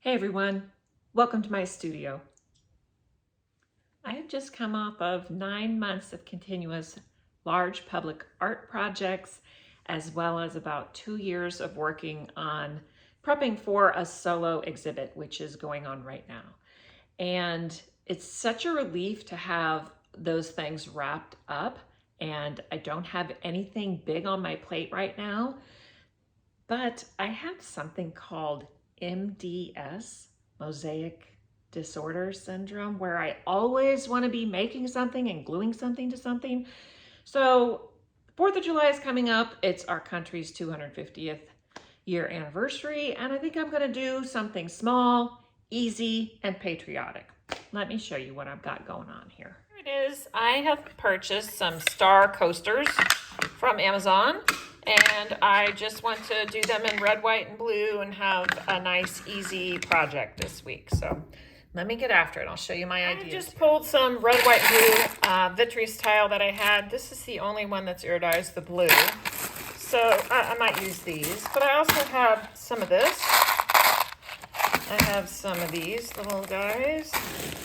Hey everyone, welcome to my studio. I have just come off of 9 months of continuous large public art projects, as well as about 2 years of working on prepping for a solo exhibit, which is going on right now. And it's such a relief to have those things wrapped up, and I don't have anything big on my plate right now, but I have something called MDS, Mosaic Disorder Syndrome, where I always want to be making something and gluing something to something. So 4th of July is coming up. It's our country's 250th year anniversary, and I think I'm going to do something small, easy, and patriotic. Let me show you what I've got going on here. Here it is. I have purchased some star coasters from Amazon, and I just want to do them in red, white, and blue and have a nice, easy project this week. So let me get after it. I'll show you my ideas. I just pulled some red, white, and blue vitreous tile that I had. This is the only one that's iridized, the blue. So I might use these, but I also have some of this. I have some of these little guys.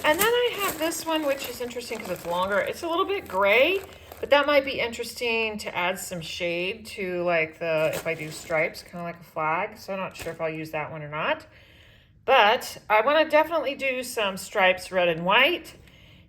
And then I have this one, which is interesting because it's longer. It's a little bit gray, but that might be interesting to add some shade to, like, if I do stripes, kind of like a flag. So I'm not sure if I'll use that one or not. But I want to definitely do some stripes, red and white,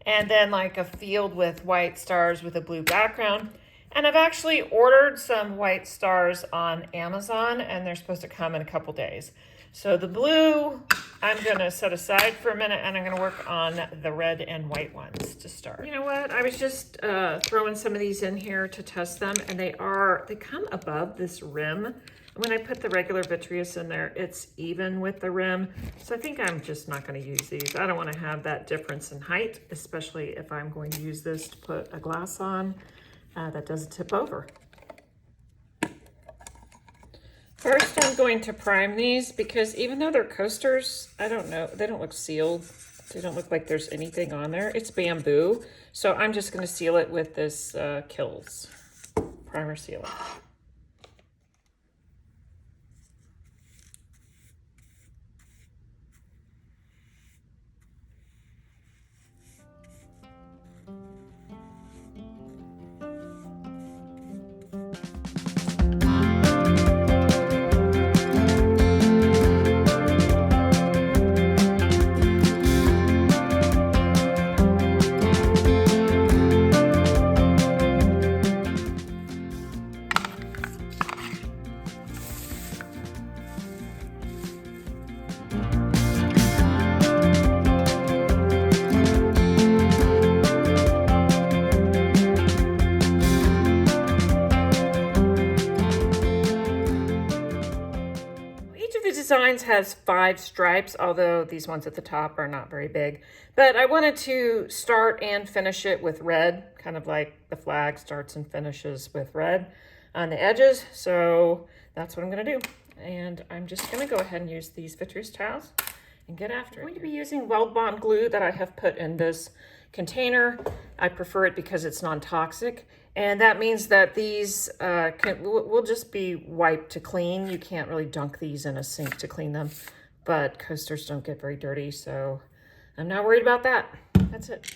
and then like a field with white stars with a blue background. And I've actually ordered some white stars on Amazon, and they're supposed to come in a couple days. So the blue, I'm going to set aside for a minute, and I'm going to work on the red and white ones to start. You know what? I was just throwing some of these in here to test them, and they come above this rim. When I put the regular vitreous in there, it's even with the rim. So I think I'm just not going to use these. I don't want to have that difference in height, especially if I'm going to use this to put a glass on that doesn't tip over. First, I'm going to prime these because even though they're coasters, I don't know, they don't look sealed. They don't look like there's anything on there. It's bamboo. So I'm just going to seal it with this Kills primer sealer. Designs has 5 stripes, although these ones at the top are not very big. But I wanted to start and finish it with red, kind of like the flag starts and finishes with red on the edges. So that's what I'm going to do. And I'm just going to go ahead and use these vitreous tiles and get after it. I'm going to be using Weld Bond glue that I have put in this container. I prefer it because it's non-toxic. And that means that these will just be wiped to clean. You can't really dunk these in a sink to clean them, but coasters don't get very dirty, so I'm not worried about that. That's it.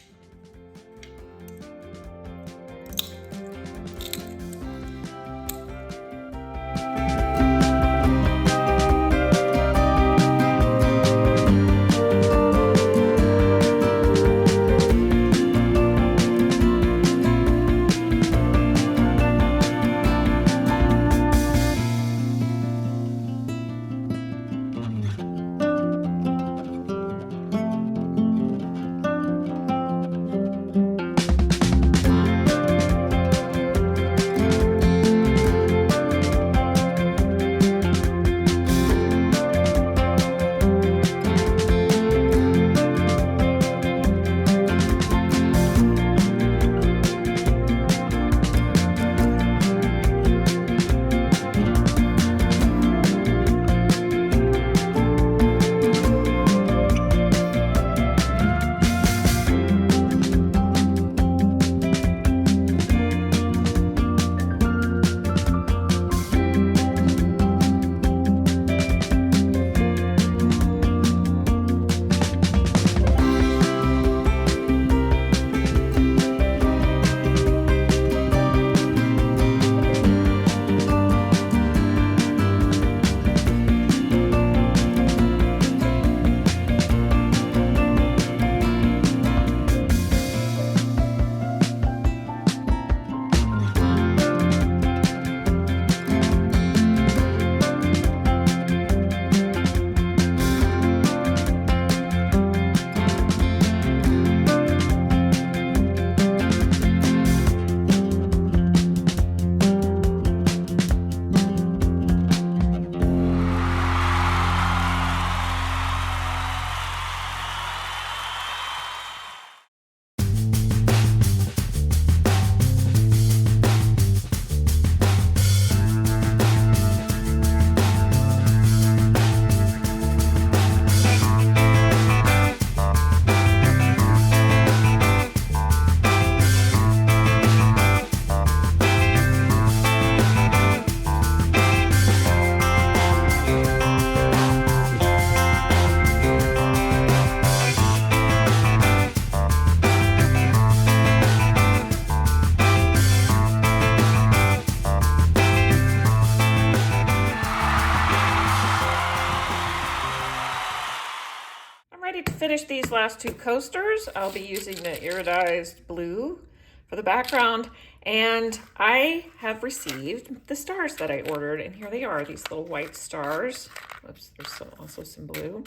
finish these last two coasters, I'll be using the iridized blue for the background, and I have received the stars that I ordered, and here they are, these little white stars. Oops, there's also some blue.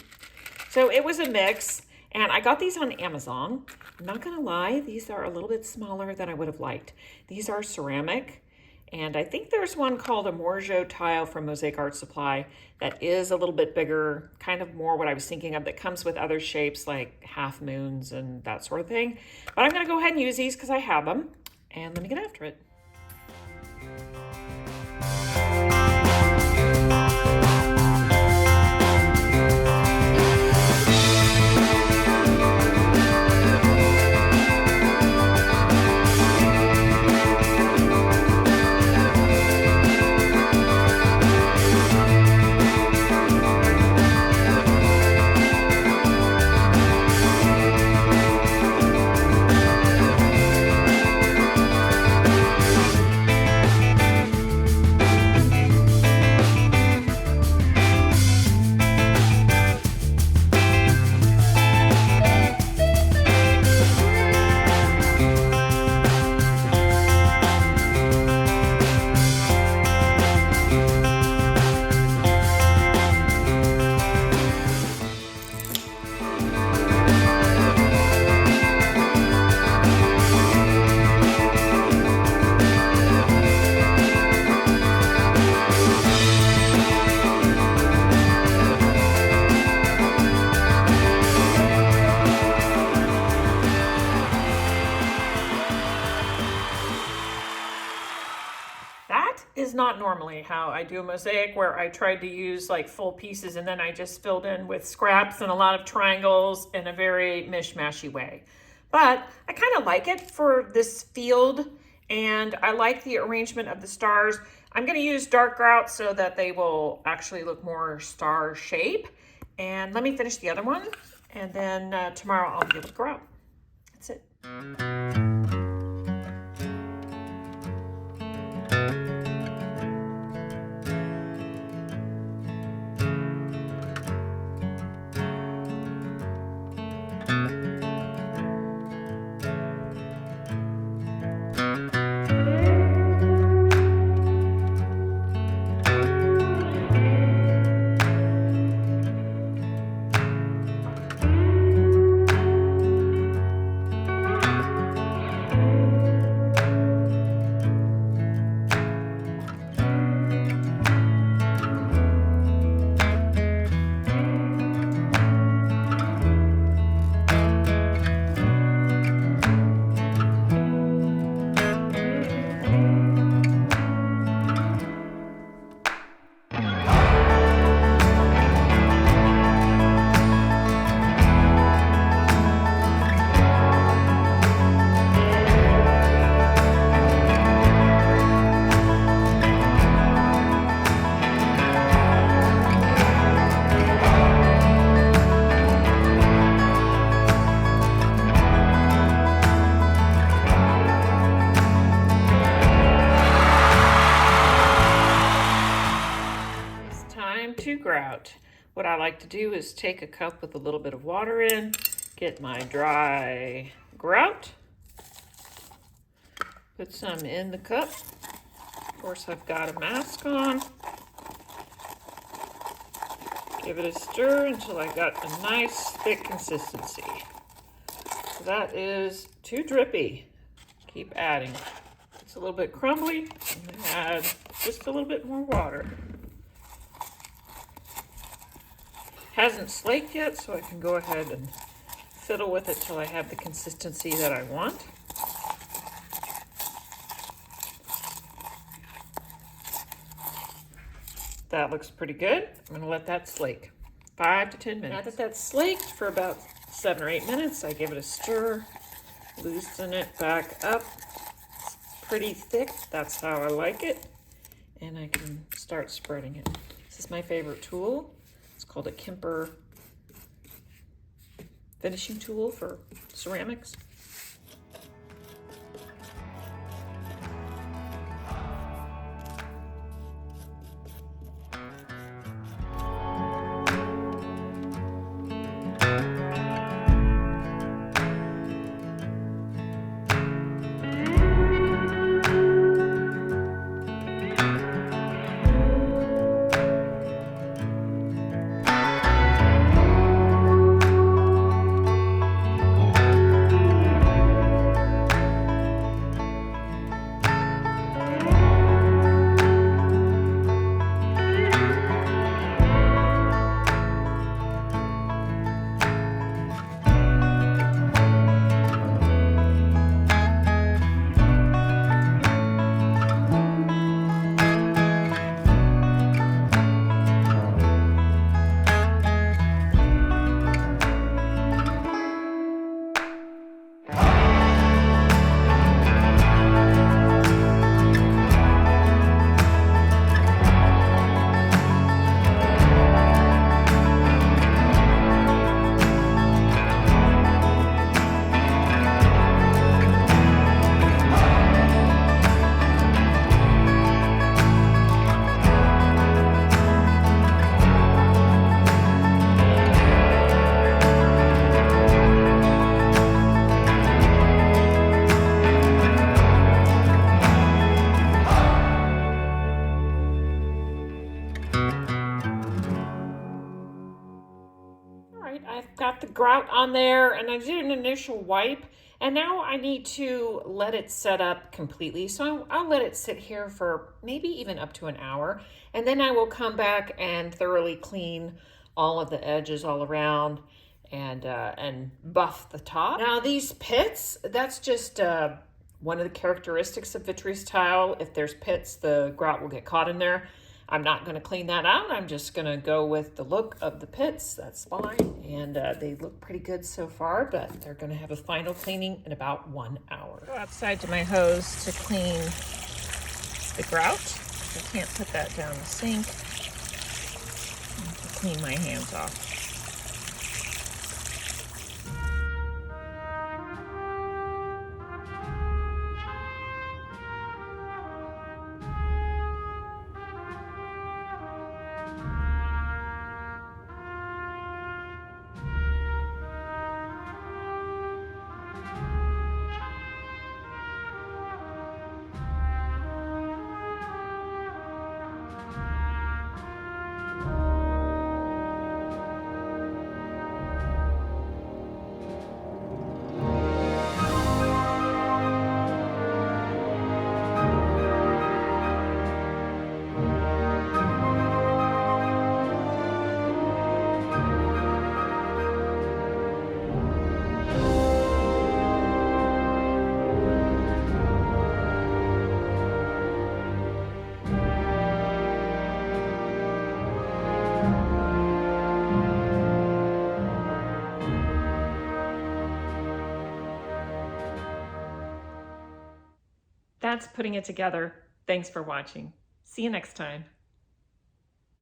So it was a mix, and I got these on Amazon. I'm not gonna lie, these are a little bit smaller than I would have liked. These are ceramic, and I think there's one called a Morgeau tile from Mosaic Art Supply that is a little bit bigger, kind of more what I was thinking of, that comes with other shapes like half moons and that sort of thing. But I'm gonna go ahead and use these because I have them, and let me get after it. Is not normally how I do a mosaic, where I tried to use like full pieces and then I just filled in with scraps and a lot of triangles in a very mishmashy way. But I kind of like it for this field, and I like the arrangement of the stars. I'm going to use dark grout so that they will actually look more star shape. And let me finish the other one, and then tomorrow I'll be able to grout. That's it. To grout. What I like to do is take a cup with a little bit of water in, get my dry grout, put some in the cup. Of course, I've got a mask on. Give it a stir until I got a nice thick consistency. So that is too drippy. Keep adding. It's a little bit crumbly. I'm going to add just a little bit more water. Hasn't slaked yet, so I can go ahead and fiddle with it till I have the consistency that I want. That looks pretty good. I'm gonna let that slake 5 to 10 minutes. Now that that's slaked for about 7 or 8 minutes, I give it a stir, loosen it back up. It's pretty thick, that's how I like it. And I can start spreading it. This is my favorite tool. It's called a Kemper finishing tool for ceramics. right, I've got the grout on there and I did an initial wipe, and now I need to let it set up completely. So I'll let it sit here for maybe even up to an hour, and then I will come back and thoroughly clean all of the edges all around and buff the top. Now these pits, that's just one of the characteristics of vitreous tile. If there's pits, the grout will get caught in there. I'm not going to clean that out. I'm just going to go with the look of the pits. That's fine. And they look pretty good so far, but they're going to have a final cleaning in about 1 hour. Go outside to my hose to clean the grout. I can't put that down the sink. I have to clean my hands off. That's putting it together. Thanks for watching. See you next time.